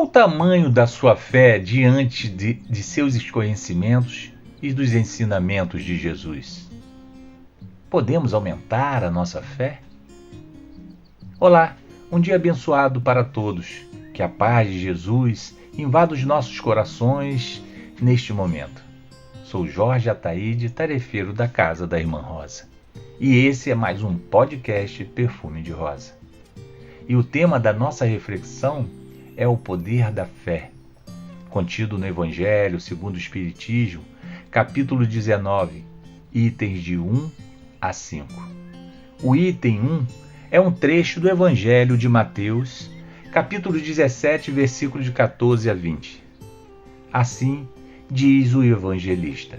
Qual o tamanho da sua fé diante de seus conhecimentos e dos ensinamentos de Jesus? Podemos aumentar a nossa fé? Olá, um dia abençoado para todos. Que a paz de Jesus invada os nossos corações neste momento. Sou Jorge Ataíde, tarefeiro da Casa da Irmã Rosa. E esse é mais um podcast Perfume de Rosa. E o tema da nossa reflexão é o poder da fé, contido no Evangelho segundo o Espiritismo, capítulo 19, itens de 1 a 5. O item 1 é um trecho do Evangelho de Mateus, capítulo 17, versículos de 14 a 20. Assim diz o evangelista: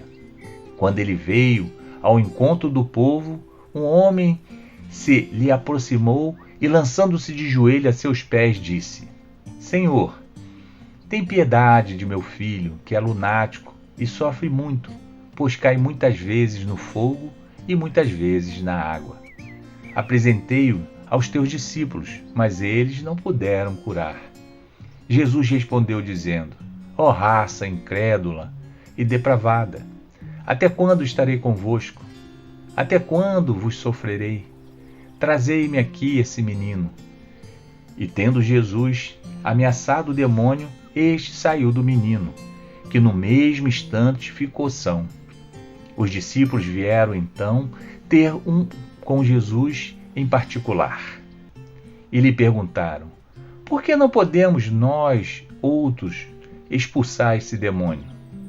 quando ele veio ao encontro do povo, um homem se lhe aproximou e, lançando-se de joelho a seus pés, disse: Senhor, tem piedade de meu filho, que é lunático e sofre muito, pois cai muitas vezes no fogo e muitas vezes na água. Apresentei-o aos teus discípulos, mas eles não puderam curar. Jesus respondeu dizendo: Ó raça incrédula e depravada, até quando estarei convosco? Até quando vos sofrerei? Trazei-me aqui esse menino. E tendo Jesus ameaçado o demônio, este saiu do menino, que no mesmo instante ficou são. Os discípulos vieram então ter com Jesus em particular. E lhe perguntaram: por que não podemos nós, outros, expulsar esse demônio?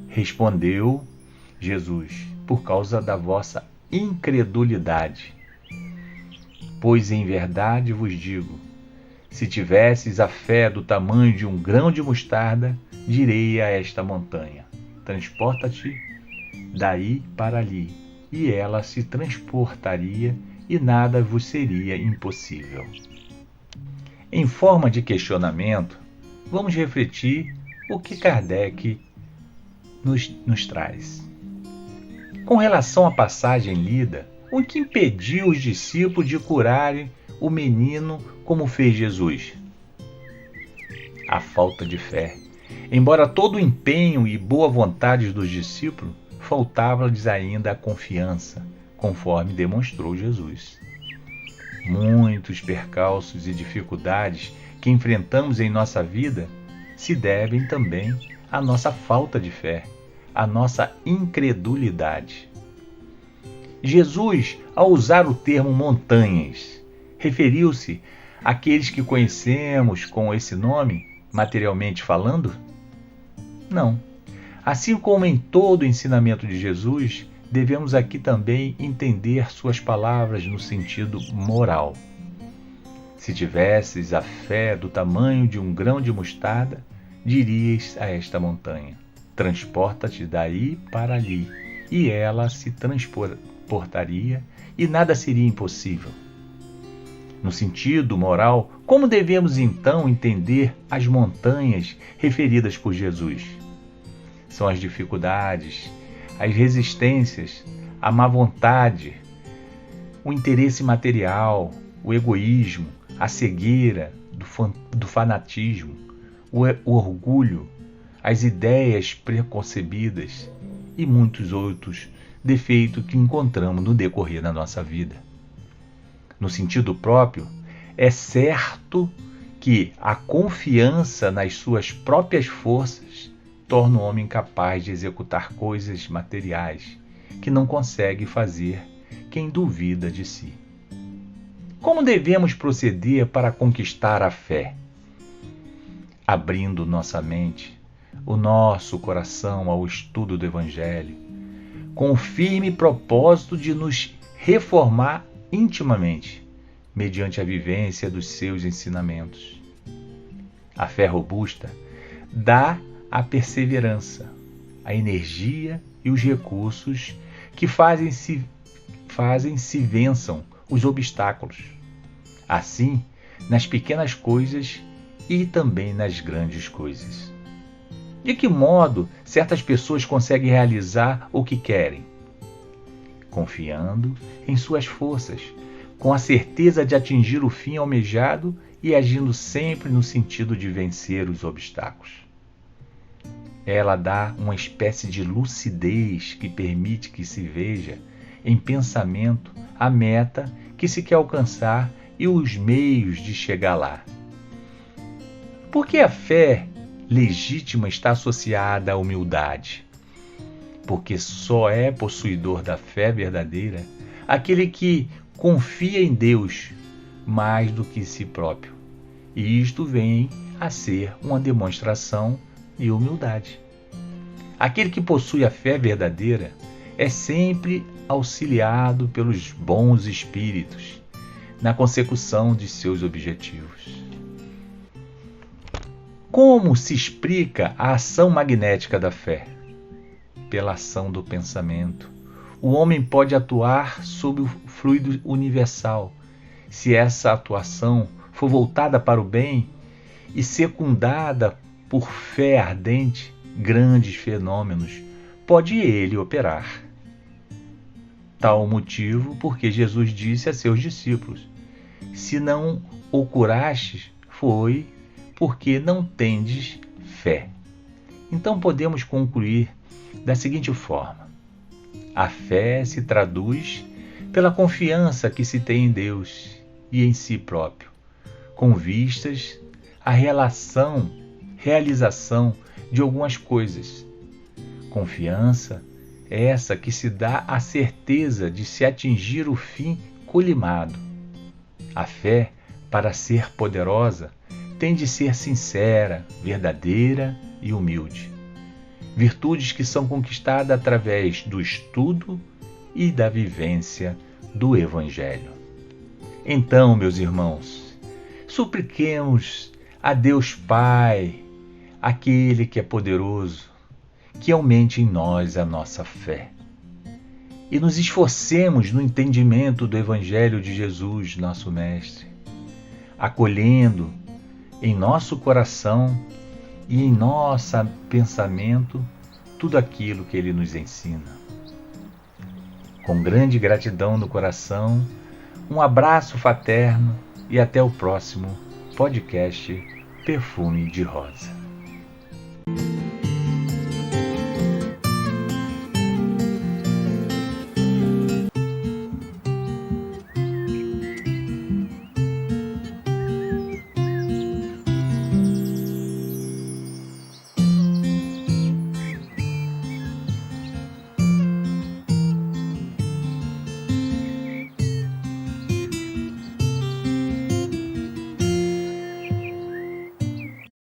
Respondeu Jesus: por causa da vossa incredulidade. Pois em verdade vos digo, se tivesses a fé do tamanho de um grão de mostarda, direi a esta montanha: transporta-te daí para ali, e ela se transportaria, e nada vos seria impossível. Em forma de questionamento, vamos refletir o que Kardec nos traz. Com relação à passagem lida, o que impediu os discípulos de curarem o menino como fez Jesus? A falta de fé. Embora todo o empenho e boa vontade dos discípulos, faltava-lhes ainda a confiança, conforme demonstrou Jesus. Muitos percalços e dificuldades que enfrentamos em nossa vida se devem também à nossa falta de fé, à nossa incredulidade. Jesus, ao usar o termo montanhas, referiu-se àqueles que conhecemos com esse nome, materialmente falando? Não. Assim como em todo o ensinamento de Jesus, devemos aqui também entender suas palavras no sentido moral. Se tivesses a fé do tamanho de um grão de mostarda, dirias a esta montanha: transporta-te daí para ali, e ela se transportaria, e nada seria impossível. No sentido moral, como devemos então entender as montanhas referidas por Jesus? São as dificuldades, as resistências, a má vontade, o interesse material, o egoísmo, a cegueira do fanatismo, o orgulho, as ideias preconcebidas e muitos outros defeitos que encontramos no decorrer da nossa vida. No sentido próprio, é certo que a confiança nas suas próprias forças torna o homem capaz de executar coisas materiais que não consegue fazer quem duvida de si. Como devemos proceder para conquistar a fé? Abrindo nossa mente, o nosso coração ao estudo do Evangelho, com o firme propósito de nos reformar intimamente, mediante a vivência dos seus ensinamentos. A fé robusta dá a perseverança, a energia e os recursos que fazem se vençam os obstáculos. Assim, nas pequenas coisas e também nas grandes coisas. De que modo certas pessoas conseguem realizar o que querem? Confiando em suas forças, com a certeza de atingir o fim almejado e agindo sempre no sentido de vencer os obstáculos. Ela dá uma espécie de lucidez que permite que se veja em pensamento a meta que se quer alcançar e os meios de chegar lá. Porque a fé legítima está associada à humildade. Porque só é possuidor da fé verdadeira aquele que confia em Deus mais do que em si próprio. E isto vem a ser uma demonstração de humildade. Aquele que possui a fé verdadeira é sempre auxiliado pelos bons espíritos na consecução de seus objetivos. Como se explica a ação magnética da fé? Pela ação do pensamento. O homem pode atuar sob o fluido universal. Se essa atuação for voltada para o bem e secundada por fé ardente, grandes fenômenos pode ele operar. Tal motivo porque Jesus disse a seus discípulos: se não o curastes, foi porque não tendes fé. Então podemos concluir da seguinte forma: a fé se traduz pela confiança que se tem em Deus e em si próprio, com vistas à realização de algumas coisas. Confiança é essa que se dá a certeza de se atingir o fim colimado. A fé, para ser poderosa, tem de ser sincera, verdadeira e humilde. Virtudes que são conquistadas através do estudo e da vivência do Evangelho. Então, meus irmãos, supliquemos a Deus Pai, aquele que é poderoso, que aumente em nós a nossa fé. E nos esforcemos no entendimento do Evangelho de Jesus, nosso Mestre, acolhendo em nosso coração e em nosso pensamento tudo aquilo que Ele nos ensina. Com grande gratidão no coração, um abraço fraterno e até o próximo podcast Perfume de Rosa.